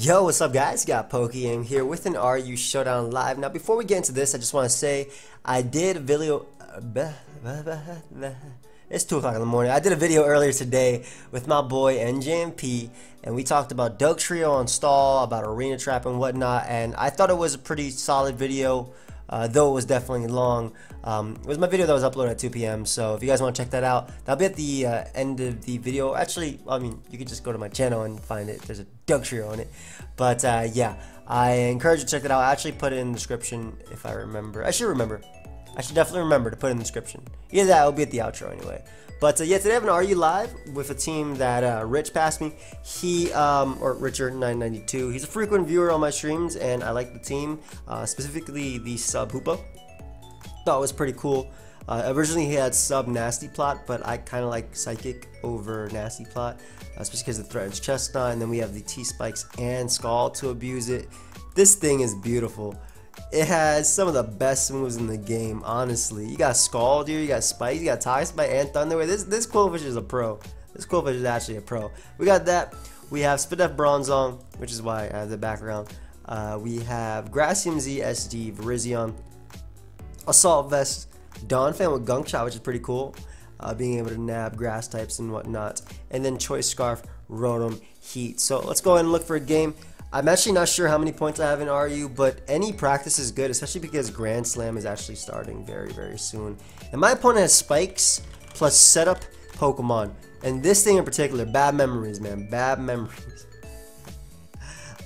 Yo, what's up guys? Got PokeaimMD here with an RU Showdown live. Now before we get into this, I just want to say I did a video it's 2 o'clock in the morning. I did a video earlier today with my boy NJMP, and we talked about Doug Trio on stall, about arena trap and whatnot, and I thought it was a pretty solid video, though it was definitely long. It was my video that was uploaded at 2 p.m. So if you guys want to check that out, that'll be at the end of the video. Actually, I mean, you can just go to my channel and find it. There's a Doug Trio on it. But yeah, I encourage you to check that out. I actually put it in the description if I remember. I should remember. I should definitely remember to put it in the description. Either that, it'll be at the outro anyway. But yeah, today I have an RU live with a team that Rich passed me. He, or Richard992, he's a frequent viewer on my streams, and I like the team, specifically the sub Hoopa. Thought it was pretty cool. Originally he had sub Nasty Plot, but I kind of like Psychic over Nasty Plot, especially because it threatens Chestnut, and then we have the T-Spikes and Scald to abuse it. This thing is beautiful. It has some of the best moves in the game, honestly. You got Scald here, you got Spikes, you got Toxic Bite and Thunderwave. This Quillfish is a pro. This Quillfish is actually a pro. We got that. We have Spidef Bronzong, which is why I have the background. We have Grassium Z, SD, Virizion, Assault Vest, Donphan with Gunk Shot, which is pretty cool. Being able to nab grass types and whatnot. And then Choice Scarf, Rotom-H. So let's go ahead and look for a game. I'm actually not sure how many points I have in RU, but any practice is good, especially because Grand Slam is actually starting very, very soon. And my opponent has Spikes plus setup Pokemon. And this thing in particular, bad memories, man. Bad memories.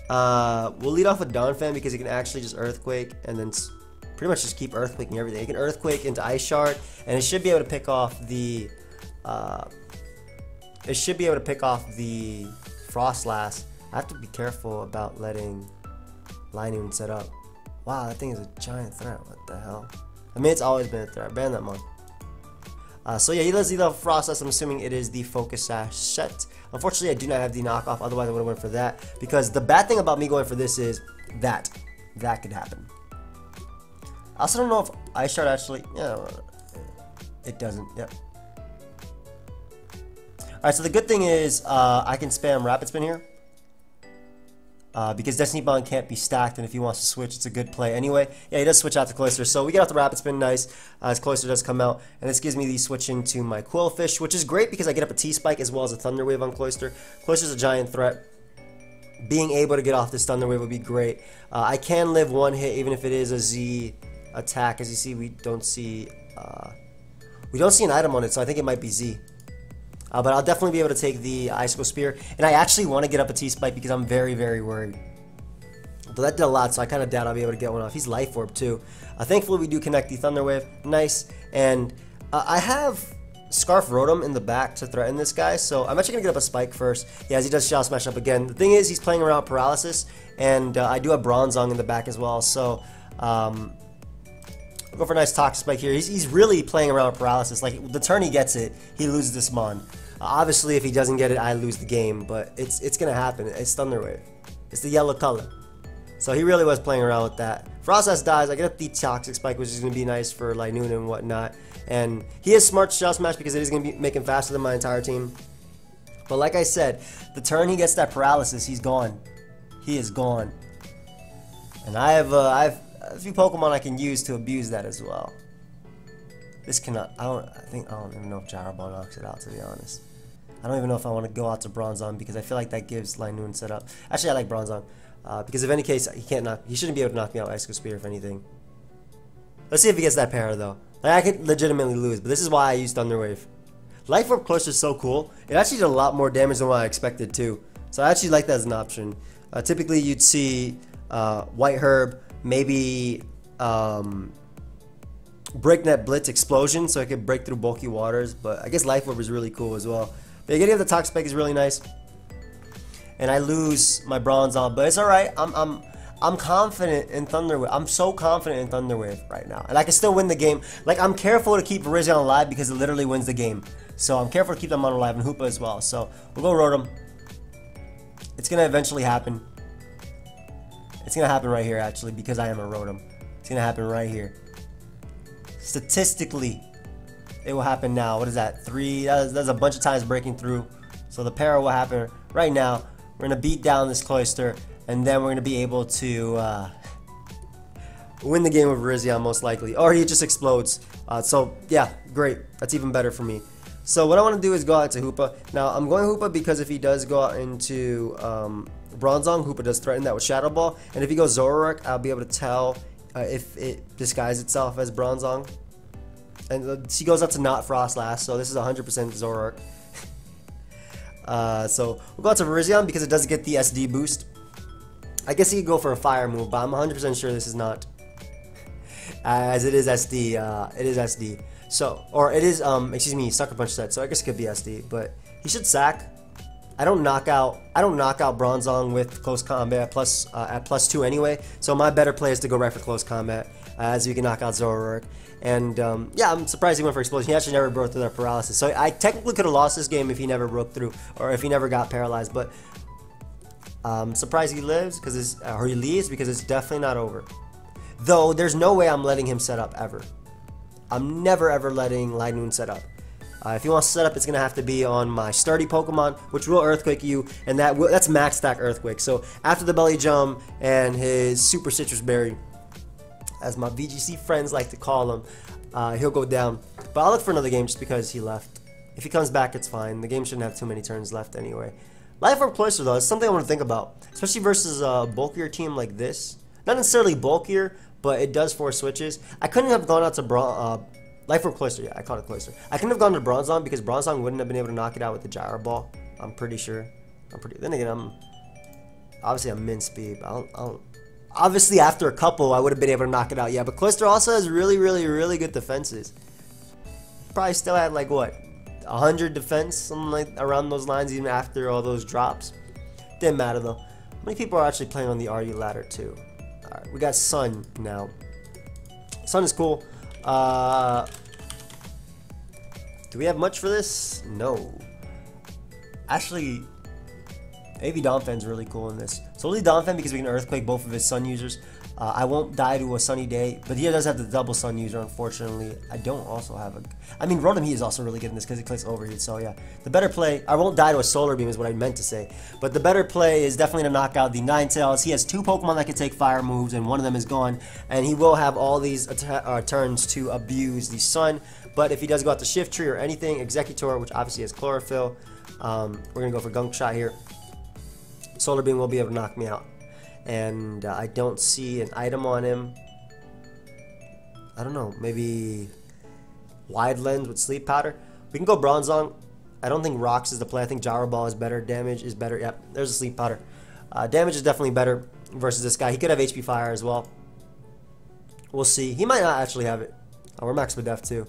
We'll lead off with Donphan because he can actually just Earthquake and then pretty much just keep Earthquaking everything. He can Earthquake into Ice Shard, and it should be able to pick off the Frostlass. I have to be careful about letting Linoon set up. Wow, that thing is a giant threat. What the hell? I mean, it's always been a threat. Ban that mon. So yeah, he does lead off Frostlass. I'm assuming it is the Focus Sash set. Unfortunately, I do not have the knockoff. Otherwise, I would have went for that. Because the bad thing about me going for this is that could happen. I also don't know if Ice Shard actually. Yeah, it doesn't. Yep. Alright, so the good thing is I can spam Rapid Spin here. Because Destiny Bond can't be stacked, and if he wants to switch, it's a good play. Anyway, yeah, he does switch out to Cloyster, so we get out the Rapid Spin nice, as Cloyster does come out, and this gives me the switch into my Quillfish, which is great because I get up a T-Spike as well as a Thunder Wave on Cloyster. Cloyster's a giant threat. Being able to get off this Thunder Wave would be great. I can live one hit, even if it is a Z attack. As you see, we don't see an item on it, so I think it might be Z. But I'll definitely be able to take the Icicle Spear. And I actually want to get up a T-Spike because I'm very, very worried. But that did a lot, so I kind of doubt I'll be able to get one off. He's Life Orb too. Thankfully, we do connect the Thunder Wave. Nice. And I have Scarf Rotom in the back to threaten this guy. So I'm actually going to get up a Spike first. Yeah, as he does Shadow Smash up again. The thing is, he's playing around Paralysis. And I do have Bronzong in the back as well. So I'll go for a nice Toxic Spike here. He's really playing around with Paralysis. Like, the turn he gets it, he loses this Mon. Obviously, if he doesn't get it, I lose the game, but it's gonna happen. It's Thunder Wave. It's the yellow color. So he really was playing around with that. Frostlass dies. I get up the Toxic Spike, which is gonna be nice for Linoon and whatnot. And he is smart to Shadow Smash because it is gonna be make him faster than my entire team. But like I said, the turn he gets that Paralysis, he's gone. He is gone. And I have a few Pokemon I can use to abuse that as well. This cannot. I don't even know if Gyro Ball knocks it out, to be honest. I don't even know if I want to go out to Bronzong because I feel like that gives Linoon set up. Actually, I like Bronzong because if any case he can't knock. He shouldn't be able to knock me out with Icicle Spear if anything. Let's see if he gets that para though. Like, I could legitimately lose, but this is why I use Thunder Wave. Life Orb Cloyster is so cool. It actually did a lot more damage than what I expected too. So I actually like that as an option. Typically, you'd see White Herb, maybe. Breaknet Blitz Explosion, so I could break through bulky waters, but I guess Life Orb is really cool as well. But getting up the Toxic Spike is really nice. And I lose my Bronzong, but it's alright. I'm confident in Thunder Wave. I'm so confident in Thunder Wave right now. And I can still win the game. Like, I'm careful to keep Virizion alive because it literally wins the game. So I'm careful to keep them on alive, and Hoopa as well. So we'll go Rotom. It's gonna eventually happen. It's gonna happen right here actually because I am a Rotom. It's gonna happen right here. Statistically, it will happen now. What is that? 3? That's a bunch of times breaking through. So the para will happen right now. We're going to beat down this Cloyster. and then we're going to be able to win the game with Virizion most likely. Or he just explodes. So yeah, great. That's even better for me. So what I want to do is go out to Hoopa. Now I'm going Hoopa because if he does go out into Bronzong, Hoopa does threaten that with Shadow Ball. And if he goes Zoroark, I'll be able to tell if it disguises itself as Bronzong. And he goes up to not Frost last, so this is 100% Zoroark. So we'll go out to Virizion because it does get the SD boost. I guess he could go for a fire move, but I'm 100% sure this is not. As it is SD, it is SD. So, or it is, excuse me, Sucker Punch set, so I guess it could be SD, but he should sack. I don't knock out Bronzong with close combat at +2 anyway, so my better play is to go right for close combat, as you can knock out Zoroark. And yeah, I'm surprised he went for explosion. He actually never broke through that paralysis, so I technically could have lost this game if he never broke through, or if he never got paralyzed, but I'm surprised he lives, or he leaves, because it's definitely not over. Though, there's no way I'm letting him set up, ever. I'm never ever letting Lightning set up. If he wants to set up, it's going to have to be on my sturdy Pokemon, which will Earthquake you, and that's max stack Earthquake. So after the Belly Jump and his Super Citrus Berry, as my VGC friends like to call him, he'll go down. But I'll look for another game just because he left. If he comes back, it's fine. The game shouldn't have too many turns left anyway. Life Orb Cloister, though, is something I want to think about, especially versus a bulkier team like this. Not necessarily bulkier, but it does force switches. I couldn't have gone out to Life Orb Cloister, yeah, I called it Cloister. I couldn't have gone to Bronzong because Bronzong wouldn't have been able to knock it out with the Gyro Ball. I'm pretty sure. Then again, obviously I'm min speed, but obviously after a couple I would have been able to knock it out, yeah, but Cloister also has really, really, really good defenses. Probably still had like, what, 100 defense, something like around those lines, even after all those drops. Didn't matter though. How many people are actually playing on the RU ladder too? Alright, we got Sun now. Sun is cool. Do we have much for this? No. Actually, AV Donphan's really cool in this. Solely Donphan because we can Earthquake both of his Sun users. I won't die to a sunny day, but he does have the double Sun user, unfortunately. I don't also have a... I mean, Rotom-H is also really good in this because he clicks Overheat, so yeah. The better play... I won't die to a Solar Beam is what I meant to say. But the better play is definitely to knock out the Ninetales. He has 2 Pokemon that can take fire moves, and one of them is gone. And he will have all these turns to abuse the Sun. But if he does go out to Shift Tree or anything, Executor, which obviously has Chlorophyll, we're going to go for Gunk Shot here. Solar Beam will be able to knock me out. And I don't see an item on him. I don't know, maybe Wide Lens with Sleep Powder. We can go Bronzong. I don't think Rocks is the play. I think Gyro Ball is better. Damage is better. Yep, there's a Sleep Powder. Damage is definitely better versus this guy. He could have HP Fire as well. We'll see. He might not actually have it. Oh, we're max with Def too.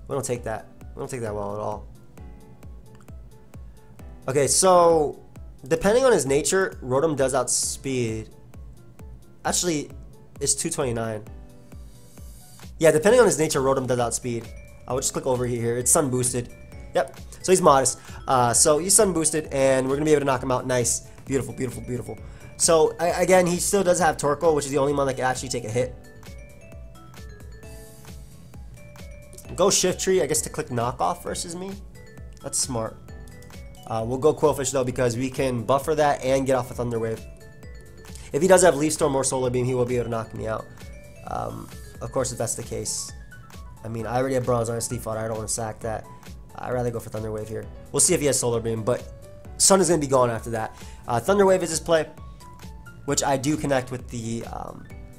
We don't take that. We don't take that well at all. Okay, so... depending on his nature, Rotom does outspeed. Actually, it's 229. Yeah, depending on his nature, Rotom does outspeed. I will just click over here. It's Sun boosted. Yep. So he's modest. So he's Sun boosted, and we're gonna be able to knock him out. Nice, beautiful, beautiful, beautiful. So again, he still does have Torkoal, which is the only one that can actually take a hit. Go Shift Tree, I guess, to click Knockoff versus me. That's smart. We'll go Quillfish though because we can buffer that and get off a Thunder Wave. If he does have Leaf Storm or Solar Beam, he will be able to knock me out. Of course, if that's the case. I mean, I already have Bronze on SD Fodder. I don't want to sack that. I'd rather go for Thunder Wave here. We'll see if he has Solar Beam, but Sun is going to be gone after that. Thunder Wave is his play, which I do connect with the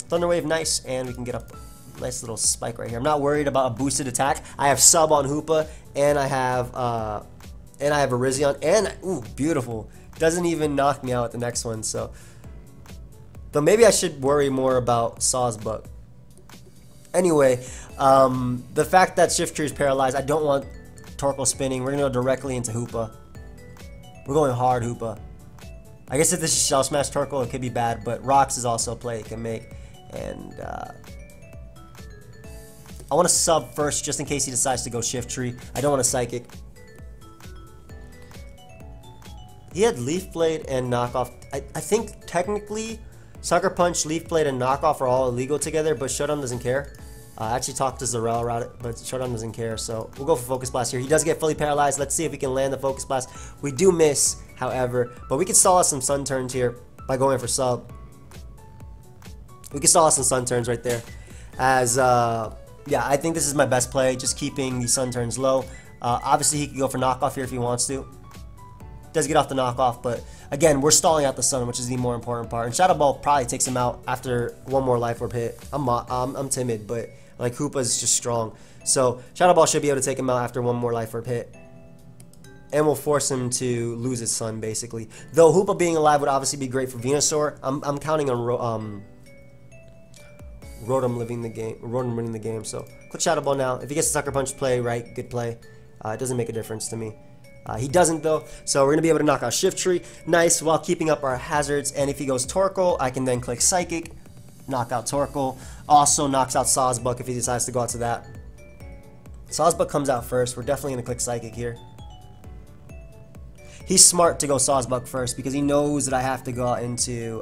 Thunder Wave. Nice, and we can get up a nice little spike right here. I'm not worried about a boosted attack. I have Sub on Hoopa, and I have Virizion, and ooh, beautiful. Doesn't even knock me out at the next one, so. But maybe I should worry more about Sawsbuck. Anyway, the fact that Shift Tree is paralyzed, I don't want Torkoal spinning. We're gonna go directly into Hoopa. We're going hard Hoopa. I guess if this is Shell Smash Torkoal, it could be bad, but Rocks is also a play it can make. And I want to sub first just in case he decides to go Shift Tree. I don't want to Psychic. He had Leaf Blade and Knockoff. I think technically Sucker Punch, Leaf Blade, and Knockoff are all illegal together, but Showdown doesn't care. I actually talked to Zarel about it, but Showdown doesn't care, so we'll go for Focus Blast here. He does get fully paralyzed. Let's see if we can land the Focus Blast. We do miss, however, but we can stall out some Sun turns here. by going for sub. We can stall us some sun turns right there. As yeah, I think this is my best play, just keeping the sun turns low. Obviously, he could go for knockoff here if he wants to. Does get off the knockoff, but again, we're stalling out the sun, which is the more important part. And Shadow Ball probably takes him out after one more Life Orb hit. I'm timid, but like Hoopa's just strong. So Shadow Ball should be able to take him out after one more Life Orb hit. And we'll force him to lose his sun, basically. Though Hoopa being alive would obviously be great for Venusaur. I'm counting on Rotom winning the game. So click Shadow Ball now. If he gets the Sucker Punch play, right, good play. It doesn't make a difference to me. He doesn't though, so we're going to be able to knock out Shift Tree, nice, while keeping up our hazards. And if he goes Torkoal, I can then click Psychic, knock out Torkoal. Also knocks out Sawsbuck if he decides to go out to that. Sawsbuck comes out first. We're definitely going to click Psychic here. He's smart to go Sawsbuck first because he knows that I have to go out into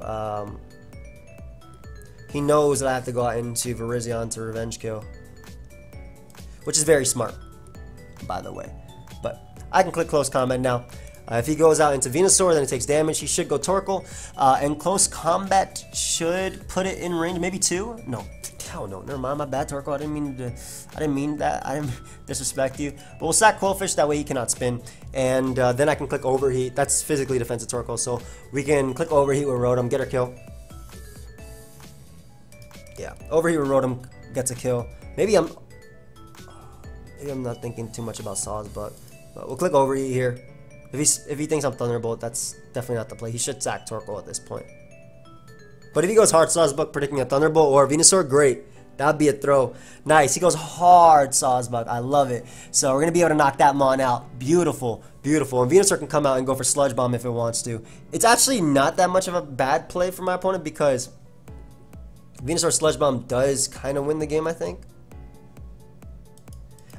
Virizion to Revenge Kill, which is very smart, by the way. But I can click Close Combat now. If he goes out into Venusaur, then it takes damage. He should go Torkoal, and Close Combat should put it in range. Maybe 2? No, hell no. Never mind. My bad, Torkoal. I didn't mean that. I didn't disrespect you. But we'll sack Quillfish. That way he cannot spin. And then I can click Overheat. That's physically defensive Torkoal. So we can click Overheat with Rotom, get our kill. Yeah, Overheat with Rotom gets a kill. Maybe I'm not thinking too much about Sawsbuck. But we'll click Overheat here. If he thinks I'm Thunderbolt, that's definitely not the play. He should sack Torkoal at this point. But if he goes hard Sawsbuck predicting a Thunderbolt or Venusaur, great. That'd be a throw. Nice. He goes hard Sawsbuck. I love it. So we're going to be able to knock that Mon out. Beautiful. Beautiful. And Venusaur can come out and go for Sludge Bomb if it wants to. It's actually not that much of a bad play for my opponent because Venusaur Sludge Bomb does kind of win the game, I think.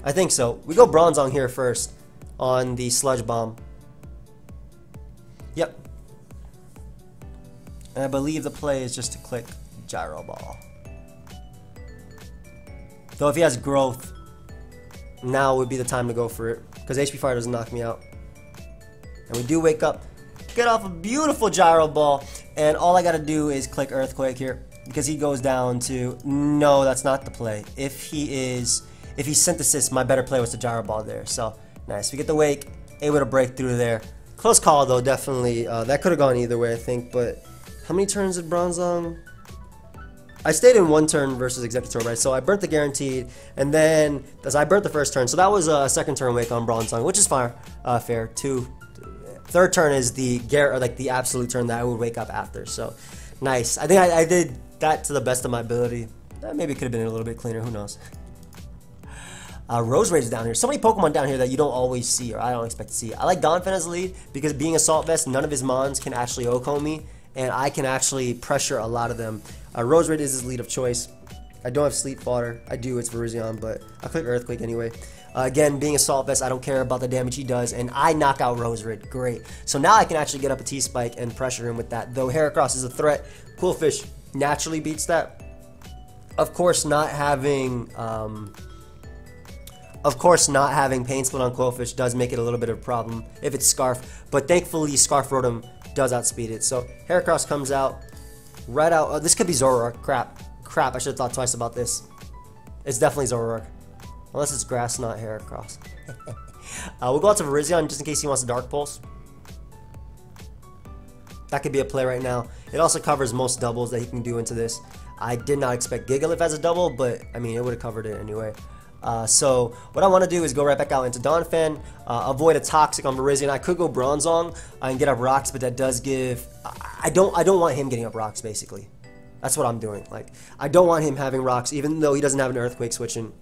I think so. We go Bronzong here first on the Sludge Bomb. Yep. And I believe the play is just to click Gyro Ball. Though if he has Growth, now would be the time to go for it, because HP Fire doesn't knock me out. And we do wake up, get off a beautiful Gyro Ball, and all I gotta do is click Earthquake here, because he goes down to, no, that's not the play. If he Synthesis, my better play was the Gyro Ball there. So nice, we get the wake, able to break through there. Close call though, definitely. That could have gone either way, I think. But how many turns did Bronzong? I stayed in 1 turn versus Executor, right? So I burnt the Guaranteed, and then I burnt the first turn. So that was a second turn wake on Bronzong, which is fine, fair. Third turn is the absolute turn that I would wake up after. So nice. I think I did that to the best of my ability. Maybe it could have been a little bit cleaner. Who knows? Rose Rage is down here. So many Pokemon down here that you don't always see, or I don't expect to see. I like Donphan as a lead because being Assault Vest, none of his Mons can actually OHKO me, and I can actually pressure a lot of them. Rose Rage is his lead of choice. I don't have Sleep Fodder. I do, it's Virizion, but I'll click Earthquake anyway. Again, being Assault Vest, I don't care about the damage he does, and I knock out Rose Rid. Great. So now I can actually get up a T-Spike and pressure him with that. Though Heracross is a threat, Quillfish naturally beats that. Of course, not having Pain Split on Quillfish does make it a little bit of a problem if it's Scarf, but thankfully Scarf Rotom does outspeed it. So Heracross comes out, right out. Oh, this could be Zoroark. Crap, I should have thought twice about this. It's definitely Zoroark. Unless it's Grass, not Heracross. We'll go out to Virizion just in case he wants a Dark Pulse. That could be a play right now. It also covers most doubles that he can do into this. I did not expect Gigalith as a double, but I mean, it would have covered it anyway. So what I want to do is go right back out into Donphan, avoid a Toxic on Virizion. I could go Bronzong and get up Rocks, but that does give... I don't want him getting up Rocks, basically. That's what I'm doing. Like, I don't want him having Rocks, even though he doesn't have an Earthquake switching.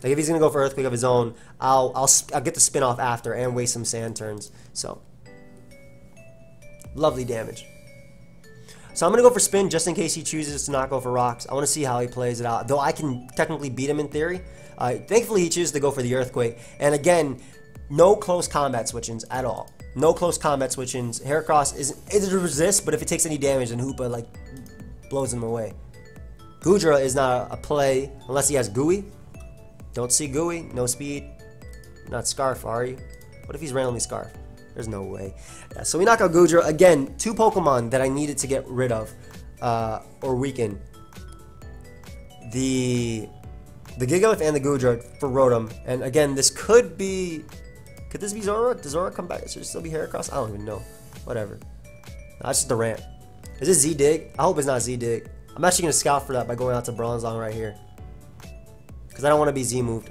Like, if he's going to go for Earthquake of his own, I'll get the spin off after and waste some Sand turns. So, lovely damage. So I'm going to go for Spin just in case he chooses to not go for Rocks. I want to see how he plays it out. Though I can technically beat him in theory. Thankfully, he chooses to go for the Earthquake. And again, no close combat switch-ins at all. No close combat switch-ins. Heracross is resist, but if it takes any damage, then Hoopa like blows him away. Goodra is not a play unless he has Gooey. Don't see Gooey. No speed. Not Scarf, are you? What if he's randomly Scarf? There's no way. Yeah, so we knock out Goodra. Again, 2 Pokemon that I needed to get rid of or weaken. The Gigalith and the Goodra for Rotom. And again, this could be... Could this be Zoroark? Does Zoroark come back? Should it still be Heracross? I don't even know. Whatever. No, that's just the rant. Is this Z-Dig? I hope it's not Z-Dig. I'm actually going to scout for that by going out to Bronzong right here. Because I don't want to be Z-moved.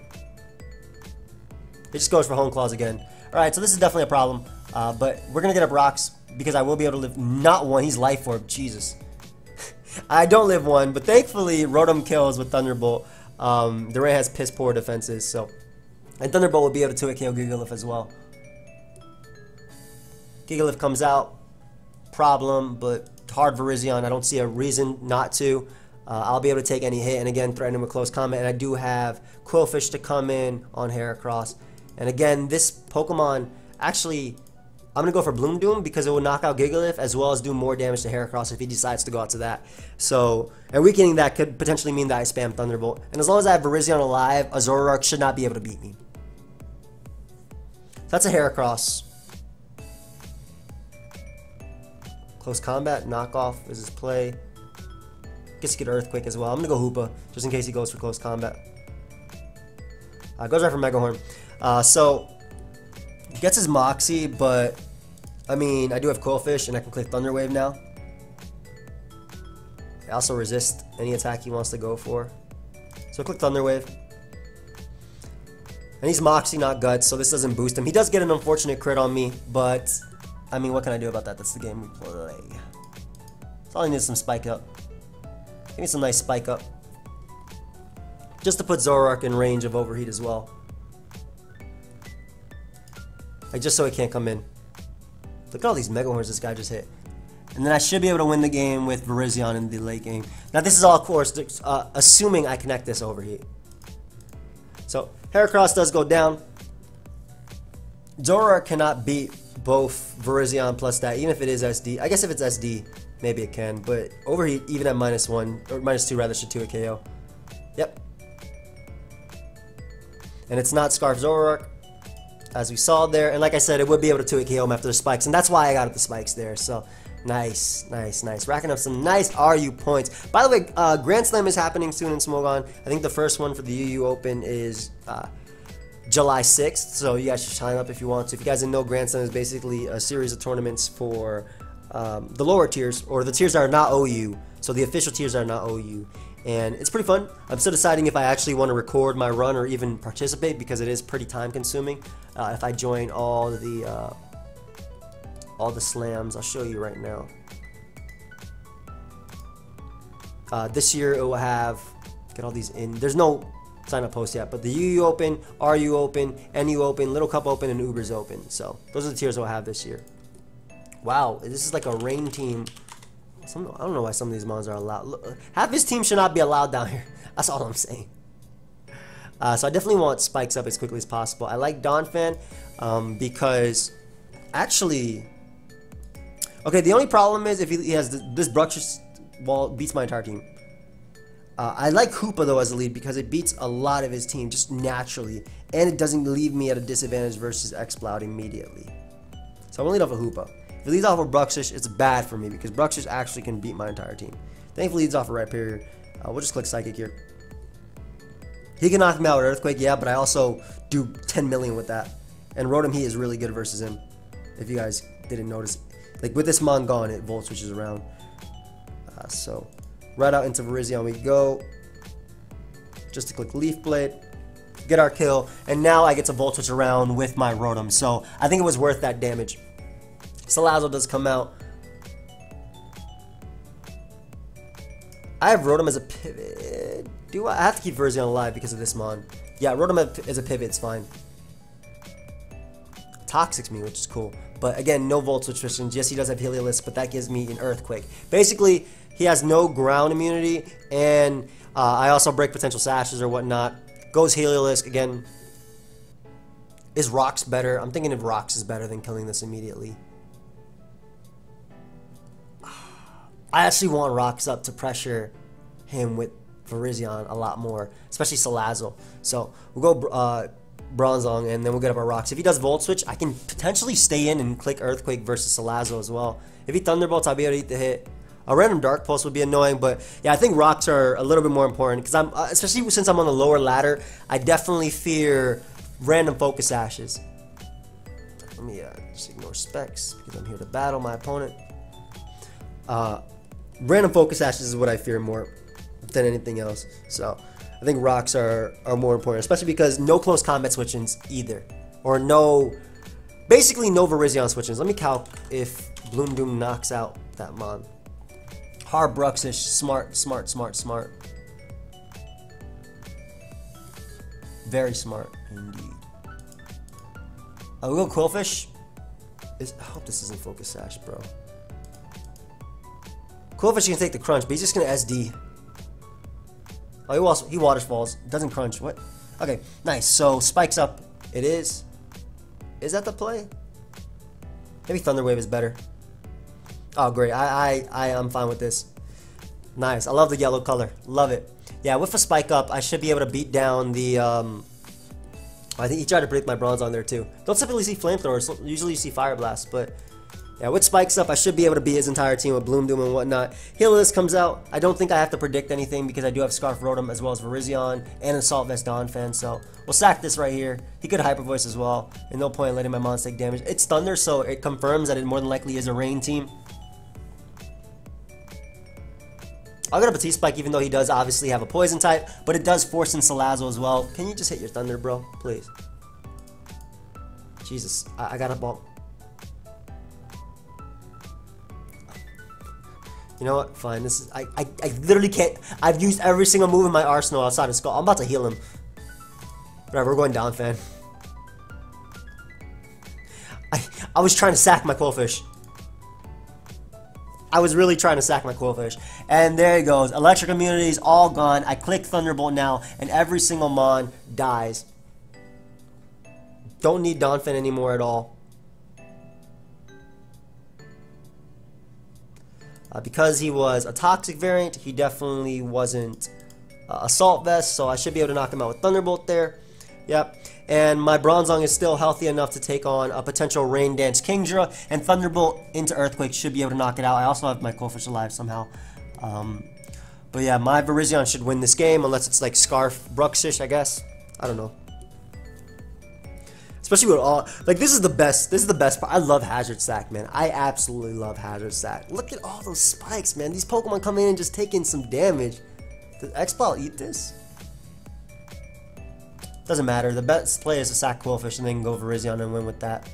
It just goes for Hone Claws again. Alright, so this is definitely a problem. But we're going to get up Rocks because I will be able to live not 1. He's Life Orb. Jesus. I don't live 1, but thankfully Rotom kills with Thunderbolt. Durant has piss poor defenses, so... And Thunderbolt will be able to 2-hit KO Gigalith as well. Gigalith comes out. Problem, but hard Virizion. I don't see a reason not to. I'll be able to take any hit, and again, threaten him with close combat. And I do have Quillfish to come in on Heracross. And again, this Pokemon, actually, I'm going to go for Bloom Doom because it will knock out Gigalith as well as do more damage to Heracross if he decides to go out to that. So, and weakening that could potentially mean that I spam Thunderbolt. And as long as I have Virizion alive, a Zoroark should not be able to beat me. That's a Heracross. Close combat, knockoff is his play. Guess he could Earthquake as well. I'm going to go Hoopa, just in case he goes for close combat. Goes right for Mega Horn. So, he gets his Moxie, but, I mean, I do have Quillfish, and I can click Thunder Wave now. I also resist any attack he wants to go for. So, click Thunder Wave. And he's Moxie, not Guts, so this doesn't boost him. He does get an unfortunate crit on me, but, I mean, what can I do about that? That's the game we play. So all I need is some Spike Up. Give me some nice Spike Up. Just to put Zoroark in range of Overheat as well. Like, just so he can't come in. Look at all these Mega Horns this guy just hit. And then I should be able to win the game with Virizion in the late game. Now, this is all, of course, assuming I connect this Overheat. So, Heracross does go down. Zoroark cannot beat both Virizion plus that, even if it is SD. I guess if it's SD, maybe it can. But Overheat, even at -1, or -2 rather, should 2-hit KO. Yep. And it's not Scarf Zoroark, as we saw there. And like I said, it would be able to 2-hit KO him after the spikes. And that's why I got at the spikes there. So, nice, nice, nice. Racking up some nice RU points. By the way, Grand Slam is happening soon in Smogon. I think the first one for the UU Open is July 6th. So you guys should sign up if you want to. If you guys didn't know, Grand Slam is basically a series of tournaments for the lower tiers, or the tiers that are not OU. So the official tiers are not OU. And it's pretty fun. I'm still deciding if I actually want to record my run or even participate, because it is pretty time consuming. If I join all the slams, I'll show you right now. This year it will have, get all these in. There's no sign up post yet, but the UU Open, RU Open, NU Open, Little Cup Open, and Ubers Open. So those are the tiers we'll have this year. Wow, this is like a rain team. I don't know why some of these mons are allowed. Look, half his team should not be allowed down here. That's all I'm saying. So I definitely want spikes up as quickly as possible. I like Donphan because actually, okay, the only problem is if he has this Bruxish wall beats my entire team. I like Hoopa though as a lead because it beats a lot of his team just naturally, and it doesn't leave me at a disadvantage versus Exploud immediately. So I'm gonna lead off a Hoopa. If he leads off with Bruxish, it's bad for me because Bruxish actually can beat my entire team. Thankfully, he leads off a Rhyperior. We'll just click Psychic here. He can knock me out with Earthquake, yeah, but I also do 10 million with that. And Rotom-Heat is really good versus him, if you guys didn't notice. Like, with this Mon gone, it Volt switches around. So, right out into Virizion we go. Just to click Leaf Blade. Get our kill. And now I get to Volt switch around with my Rotom. So, I think it was worth that damage. Salazzle does come out. I have Rotom as a pivot. Do I have to keep Virizion alive because of this Mon? Yeah, Rotom as a pivot, it's fine. Toxics me, which is cool. But again, no Volt Switch restrictions. Yes, he does have Heliolisk, but that gives me an Earthquake. Basically, he has no ground immunity, and I also break potential sashes or whatnot. Goes Heliolisk again. Is Rocks better? I'm thinking if Rocks is better than killing this immediately. I actually want Rocks up to pressure him with Virizion a lot more, especially Salazzle. So we'll go Bronzong, and then we'll get up our rocks. If he does Volt Switch, I can potentially stay in and click Earthquake versus Salazzle as well. If he Thunderbolts, I'll be able to eat the hit. A random Dark Pulse would be annoying, but yeah, I think rocks are a little bit more important because I'm, especially since I'm on the lower ladder, I definitely fear random Focus Ashes. Let me just ignore specs because I'm here to battle my opponent. Random Focus Ashes is what I fear more than anything else. So I think rocks are more important, especially because no close combat switch-ins either, or basically no Virizion switch-ins. Let me calc if Bloom Doom knocks out that Mon. Hard Bruxish, smart. Very smart indeed. We go Quillfish. I hope this isn't Focus Sash, bro. Quillfish can take the crunch, but he's just gonna SD. Oh, he waterfalls. Doesn't crunch. What? Okay, nice. So spikes up. It is. Is that the play? Maybe Thunder Wave is better. Oh, great. I'm fine with this. Nice. I love the yellow color. Love it. Yeah, with a spike up, I should be able to beat down the, I think he tried to predict my bronze on there too. Don't typically see flamethrowers. Usually you see fire blast, but yeah, with spikes up, I should be able to beat his entire team with Bloom Doom and whatnot. Healerless comes out. I don't think I have to predict anything because I do have Scarf Rotom as well as Virizion and Assault Vest Donphan, so we'll sack this right here. He could Hyper Voice as well, and no point in letting my mons take damage. It's Thunder, so it confirms that it more than likely is a Rain team. I'll get up a T-Spike even though he does obviously have a Poison type, but it does force in Salazzle as well. Can you just hit your Thunder, bro? Please. Jesus, I got a ball. You know what? Fine. This is I literally can't. I've used every single move in my arsenal outside of Skull. I'm about to heal him. Whatever, we're going down, fan. I was trying to sack my Quillfish. I was really trying to sack my Quillfish. And there he goes. Electric immunity is all gone. I click Thunderbolt now, and every single Mon dies. Don't need Donphan anymore at all. Because he was a toxic variant, he definitely wasn't Assault Vest, so I should be able to knock him out with Thunderbolt there. Yep. And my Bronzong is still healthy enough to take on a potential Rain Dance Kingdra, and Thunderbolt into Earthquake should be able to knock it out. I also have my Quillfish alive somehow. But yeah, my Virizion should win this game, unless it's like Scarf Bruxish, I guess. I don't know. Especially with all, like, this is the best part. I love Hazard Sack, man. I absolutely love Hazard Sack. Look at all those spikes, man. These Pokemon come in and just take in some damage. Does X-Ball eat this? Doesn't matter. The best play is to sack Quillfish and then go Virizion and win with that.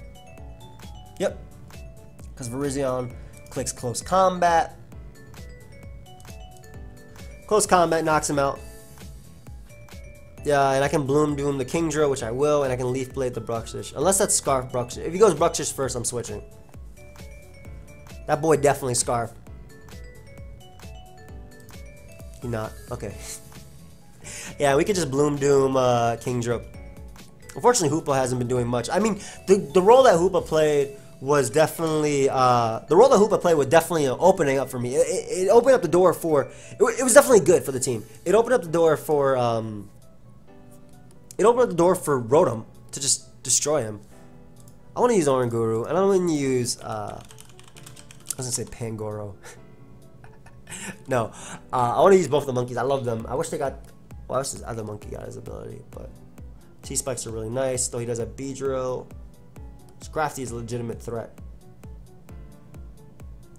Yep. Because Virizion clicks Close Combat. Close Combat knocks him out. Yeah, and I can Bloom Doom the Kingdra, which I will, and I can Leaf Blade the Bruxish. Unless that's Scarf Bruxish. If he goes Bruxish first, I'm switching. That boy definitely Scarf. He not. Okay. Yeah, we could just Bloom Doom Kingdra. Unfortunately, Hoopa hasn't been doing much. I mean, the role that Hoopa played was definitely opening up for me. It opened up the door for. It was definitely good for the team. It opened up the door for. It opened up the door for Rotom to just destroy him. I want to use Oranguru, and I want to use. I was gonna say Pangoro. No, I want to use both the monkeys. I love them. I wish they got. Well, I wish this other monkey got his ability, but T-Spikes are really nice, though he does have Beedrill. Scrafty is a legitimate threat.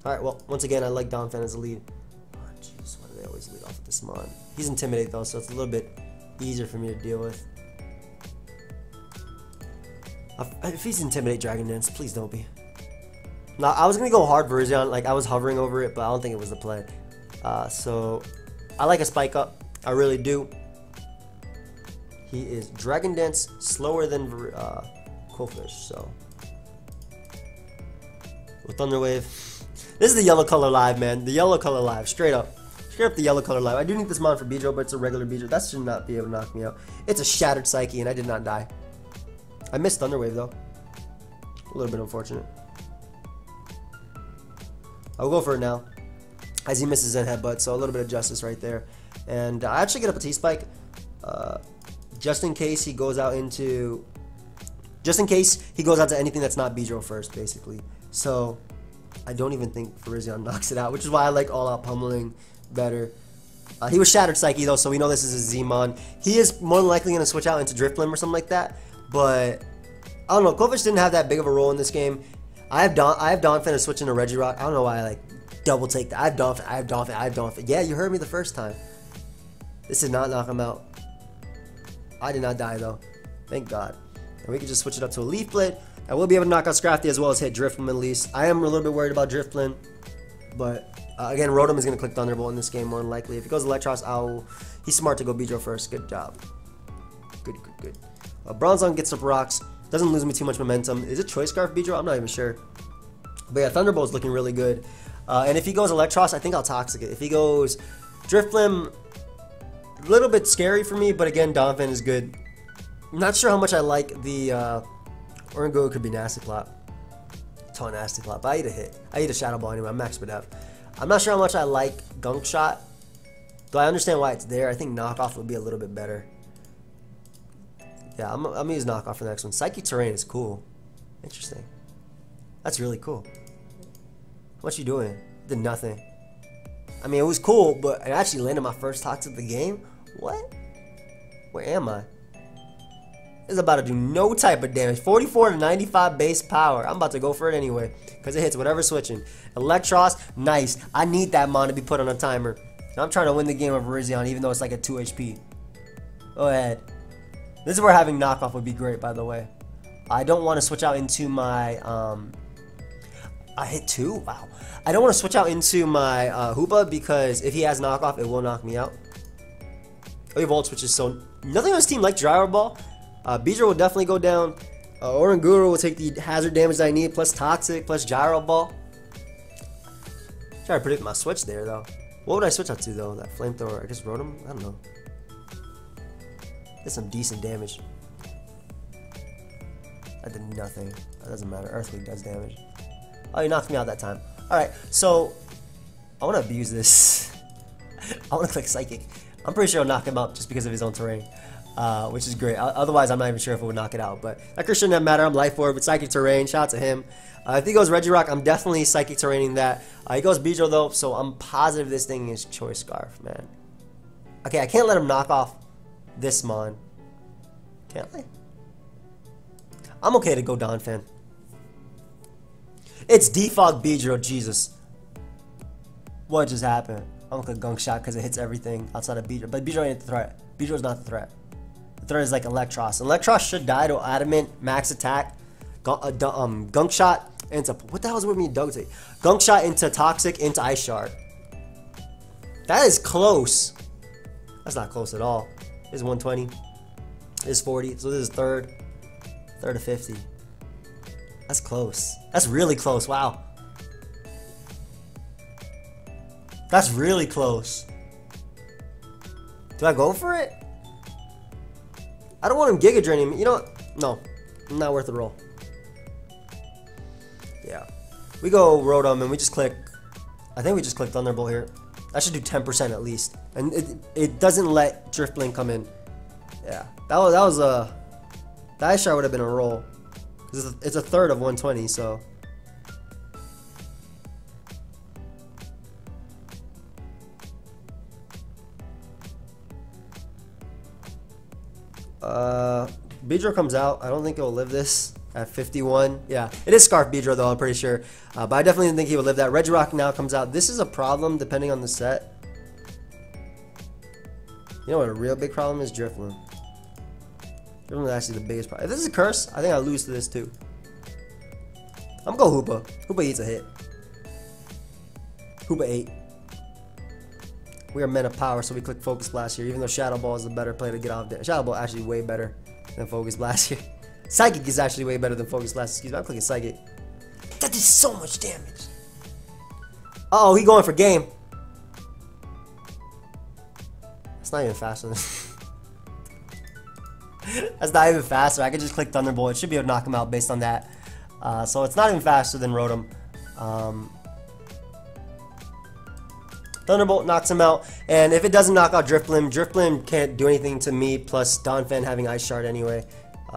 Alright, well, once again, I like Donphan as a lead. Oh, jeez, why do they always lead off with this Mon? He's Intimidate, though, so it's a little bit easier for me to deal with. If he's Intimidate Dragon Dance, please don't be. Now, I was going to go hard Virizion, like I was hovering over it, but I don't think it was the play. So, I like a Spike Up. I really do. He is Dragon Dance, slower than Quillfish, so. With Thunder Wave. This is the yellow color live, man. The yellow color live, straight up. Straight up the yellow color live. I do need this Mon for Beedrill, but it's a regular Beedrill. That should not be able to knock me out. It's a Shattered Psyche, and I did not die. I missed Thunder Wave, though. A little bit unfortunate. I'll go for it now. As he misses in Headbutt, so a little bit of justice right there. And I actually get up a T-Spike. just in case he goes out into, just in case he goes out to anything that's not Beedrill first, basically. So I don't even think Virizion knocks it out, which is why I like All Out Pummeling better. He was Shattered Psyche though, so we know this is a Z-Mon. He is more than likely going to switch out into Drifblim or something like that, but I don't know. Qwilfish didn't have that big of a role in this game. I have Donphan to switch into Regirock. I don't know why I like double take that. I have Donphan. Yeah, you heard me the first time. This did not knock him out. I did not die though. Thank God. And we can just switch it up to a Leaf Blade. I will be able to knock out Scrafty as well as hit Drifblim at least. I am a little bit worried about Drifblim, but again, Rotom is going to click Thunderbolt in this game more than likely. If he goes Electros, he's smart to go Beedrill first. Good job. Good. Bronzong gets up rocks. Doesn't lose me too much momentum. Is it Choice Scarf Beedrill? I'm not even sure. But yeah, Thunderbolt is looking really good. And if he goes Electros, I think I'll Toxic it. If he goes Drifblim, a little bit scary for me, but again, Donphan is good. I'm not sure how much I like the Oranguru could be Nasty Plot. It's all Nasty Plot, but I eat a hit. I eat a Shadow Ball anyway. I'm max Dev. I'm not sure how much I like Gunk Shot, though I understand why it's there. I think Knockoff would be a little bit better. Yeah, I'm gonna use Knockoff for the next one. Psychic Terrain is cool. Interesting. That's really cool. What you doing? Did nothing. I mean, it was cool, but I actually landed my first Toxic of the game. What? Where am I? This is about to do no type of damage. 44 to 95 base power. I'm about to go for it anyway, because it hits whatever switching. Electros, nice. I need that mon to be put on a timer. And I'm trying to win the game of Virizion, even though it's like a 2 HP. Go ahead. This is where having Knockoff would be great, by the way. I don't want to switch out into my, I hit 2? Wow. I don't want to switch out into my Hoopa, because if he has Knockoff, it will knock me out. Oh, he Volt switches, so nothing on his team like Gyro Ball. Beedrill will definitely go down. Oranguru will take the hazard damage that I need, plus Toxic, plus Gyro Ball. Try to predict my switch there, though. What would I switch out to, though? That Flamethrower? I guess Rotom? I don't know. Get some decent damage. That did nothing. That doesn't matter. Earthquake does damage. Oh, he knocked me out that time. Alright, so I want to abuse this. I want to click Psychic. I'm pretty sure I'll knock him out just because of his own terrain. Which is great. Otherwise, I'm not even sure if it would knock it out. But that shouldn't have matter. I'm Life Orb with Psychic Terrain. Shout out to him. If he goes Regirock, I'm definitely Psychic Terraining that. He goes Beedrill though, so I'm positive this thing is Choice Scarf, man. Okay, I can't let him knock off this mon. Can't I? I'm okay to go Donphan. It's Defog Beedrill, Jesus. What just happened? I'm gonna click Gunk Shot because it hits everything outside of Beedrill. But Beedrill ain't the threat. Beedrill's not the threat. The threat is like Electros. Electros should die to Adamant, Max Attack, Gunk Shot into... What the hell is with me Dug Take? Gunk Shot into Toxic into Ice Shard. That is close. That's not close at all. This is 120. This is 40. So this is third. Third to 50. That's close. That's really close. Wow. That's really close. Do I go for it? I don't want him Giga Draining me. You know what? No. Not worth the roll. Yeah. We go Rotom and we just click... I think we just click Thunderbolt here. That should do 10% at least. And it doesn't let Drifblim come in. Yeah. That was a... That Ice Shard would have been a roll. It's a third of 120, so... Beedrill comes out. I don't think he'll live this at 51. Yeah, it is Scarf Beedrill though, I'm pretty sure. But I definitely didn't think he would live that. Regirock now comes out. This is a problem depending on the set. You know what a real big problem is? Drifblim. Drifblim is actually the biggest problem. If this is a curse, I think I lose to this too. I'm gonna go Hoopa. Hoopa eats a hit. Hoopa 8. We are men of power, so we click Focus Blast here, even though Shadow Ball is the better play to get off there. Shadow Ball actually way better than Focus Blast here. Psychic is actually way better than Focus Blast. Excuse me, I'm clicking Psychic. That did so much damage. Uh oh, he going for game. That's not even faster. That's not even faster. I could just click Thunderbolt. It should be able to knock him out based on that. So it's not even faster than Rotom. Thunderbolt knocks him out, and if it doesn't knock out Drifblim can't do anything to me, plus Donphan having Ice Shard anyway.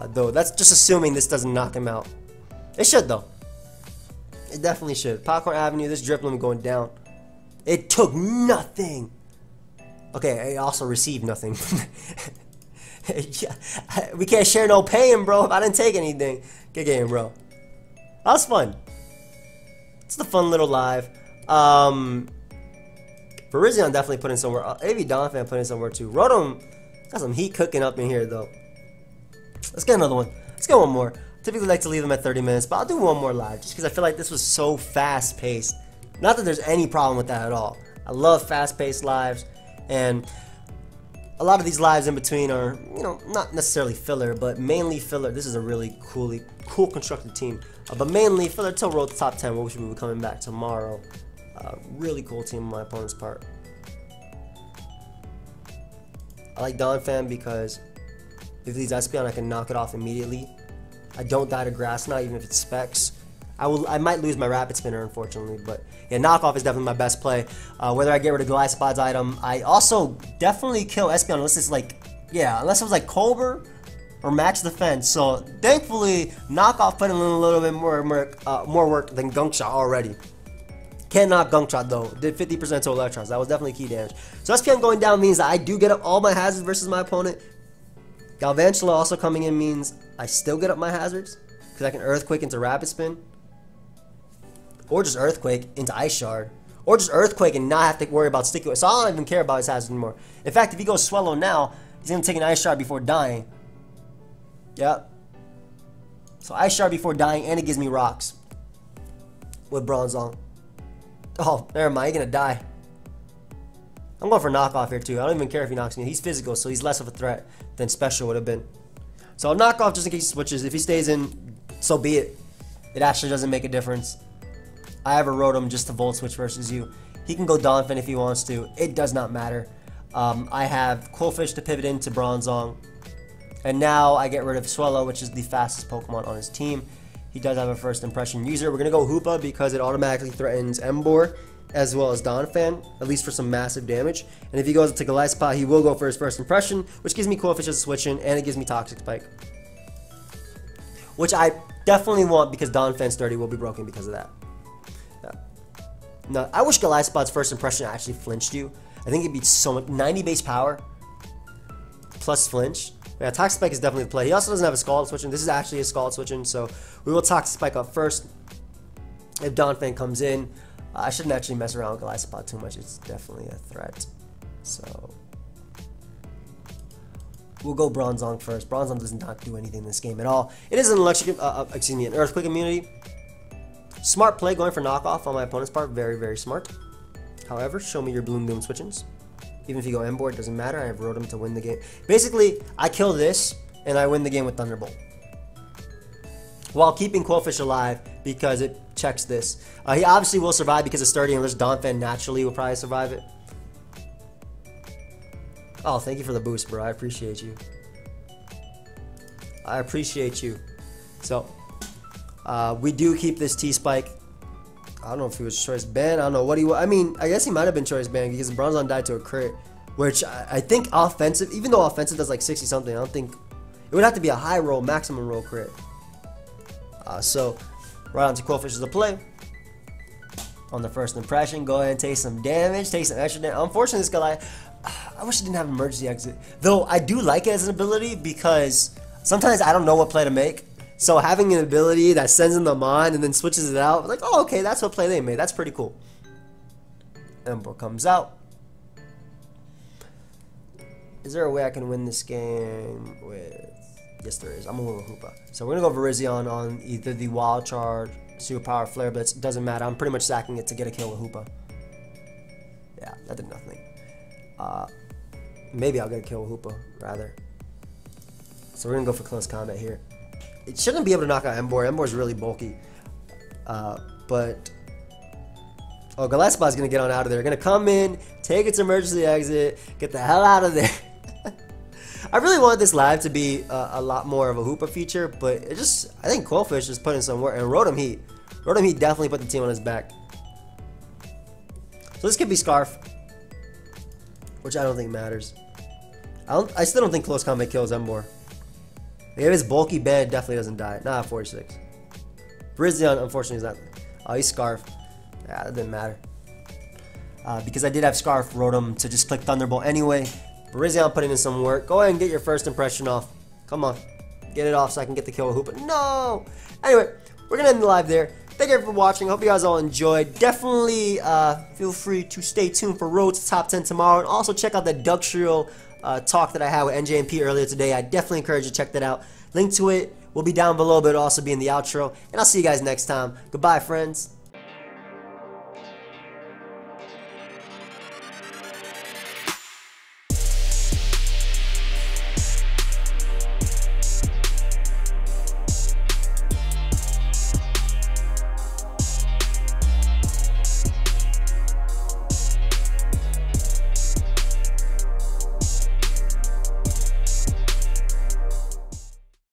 Though that's just assuming this doesn't knock him out. It should though. It definitely should. Popcorn Avenue, this Drifblim going down. It took nothing. Okay, it also received nothing. We can't share no pain, bro. If I didn't take anything. Good game, bro. That was fun. It's a fun little live. Virizion definitely put in somewhere. Maybe Donphan put in somewhere too. Rotom got some heat cooking up in here though. Let's get another one. Let's get one more. Typically like to leave them at 30 minutes, but I'll do one more live just because I feel like this was so fast paced. Not that there's any problem with that at all. I love fast paced lives, and a lot of these lives in between are, you know, not necessarily filler, but mainly filler. This is a really cool constructed team, but mainly filler till road to top 10, which will be coming back tomorrow. Really cool team on my opponent's part. I like Donphan because if he's Espeon, I can knock it off immediately. I don't die to Grass Knot, even if it's Specs. I might lose my Rapid Spinner, unfortunately, but yeah, knockoff is definitely my best play. Whether I get rid of Glycepod's item, I also definitely kill Espeon unless it's like, yeah, unless it was like Colbur or Max Defense. So thankfully, knockoff put in a little bit more work than Gunk Shot already. Can't knock Gunk Shot though. Did 50% to Electrons. That was definitely key damage. So Espeon going down means that I do get up all my hazards versus my opponent. Galvantula also coming in means I still get up my hazards because I can Earthquake into Rapid Spin. Or just Earthquake into Ice Shard. Or just Earthquake and not have to worry about Sticky. So I don't even care about his hazards anymore. In fact, if he goes Swallow now, he's going to take an Ice Shard before dying. Yep. So Ice Shard before dying, and it gives me rocks. With Bronzong. Oh, never mind. He's going to die. I'm going for knockoff here too. I don't even care if he knocks me. He's physical, so he's less of a threat than special would have been. So I'll knock off just in case he switches. If he stays in, so be it. It actually doesn't make a difference. I have a Rotom just to Volt Switch versus you. He can go Donphan if he wants to. It does not matter. I have Qwilfish to pivot into Bronzong. And now I get rid of Swellow, which is the fastest Pokemon on his team. He does have a first impression user. We're going to go Hoopa because it automatically threatens Emboar as well as Donphan, at least for some massive damage. And if he goes to Glycepod, he will go for his first impression, which gives me Qwilfish as a switch in, and it gives me Toxic Spike. Which I definitely want because Donphan's 30 will be broken because of that. No, I wish Glycepod's first impression actually flinched you. I think it'd be so much. 90 base power plus flinch. Yeah, Toxic Spike is definitely the play. He also doesn't have a Scald switch in. This is actually a Scald switch in, so we will Toxic Spike up first. If Donphan comes in, I shouldn't actually mess around with Glycepod too much. It's definitely a threat. So we'll go Bronzong first. Bronzong does not do anything in this game at all. It is an an Earthquake immunity. Smart play going for knockoff on my opponent's part. Very, very smart. However, show me your Bloom Boom switch-ins. Even if you go Emboar, it doesn't matter. I have Rotom to win the game. Basically, I kill this, and I win the game with Thunderbolt. While keeping Qwilfish alive, because it checks this. He obviously will survive because it's sturdy, unless Donphan naturally will probably survive it. Oh, thank you for the boost, bro. I appreciate you. I appreciate you. So, we do keep this T-Spike. I don't know if he was choice ban. I don't know what he was. I mean, I guess he might have been choice ban because Bronzong died to a crit, which I think offensive, even though offensive does like 60 something, I don't think it would have to be a high roll, maximum roll crit. So, right onto Qwilfish as a play. On the first impression, go ahead and take some damage, take some extra damage. Unfortunately, this guy, I wish it didn't have emergency exit. Though I do like it as an ability because sometimes I don't know what play to make. So having an ability that sends in the mind and then switches it out, like, oh, okay, that's what play they made. That's pretty cool. Emboar comes out. Is there a way I can win this game with... Yes, there is. I'm going to go with Hoopa. So we're going to go Virizion on either the Wild Charge, Superpower, Flare Blitz. It doesn't matter. I'm pretty much sacking it to get a kill with Hoopa. Yeah, that did nothing. Maybe I'll get a kill with Hoopa, rather. So we're going to go for close combat here. It shouldn't be able to knock out Emboar. Emboar's really bulky. But... Oh, Gillespie's going to get on out of there. Going to come in, take its emergency exit, get the hell out of there. I really want this live to be a lot more of a Hoopa feature, but it just... I think Qwilfish just put in some work. And Rotom-H. Rotom-H definitely put the team on his back. So this could be Scarf. which I don't think matters. I still don't think close combat kills Emboar. If it's bulky bad, definitely doesn't die. Nah, 46. Virizion, unfortunately, is not. Oh, he's Scarf. Yeah, that didn't matter. Because I did have Scarf Rotom to just click Thunderbolt anyway. Virizion putting in some work. Go ahead and get your first impression off. Come on. Get it off so I can get the kill with Hoopa. No! Anyway, we're going to end the live there. Thank you for watching. Hope you guys all enjoyed. Definitely feel free to stay tuned for Road to Top 10 tomorrow. And also check out the Duxtrial talk that I had with NJMP earlier today. I definitely encourage you to check that out. Link to it will be down below, but it'll also be in the outro. And I'll see you guys next time. Goodbye, friends.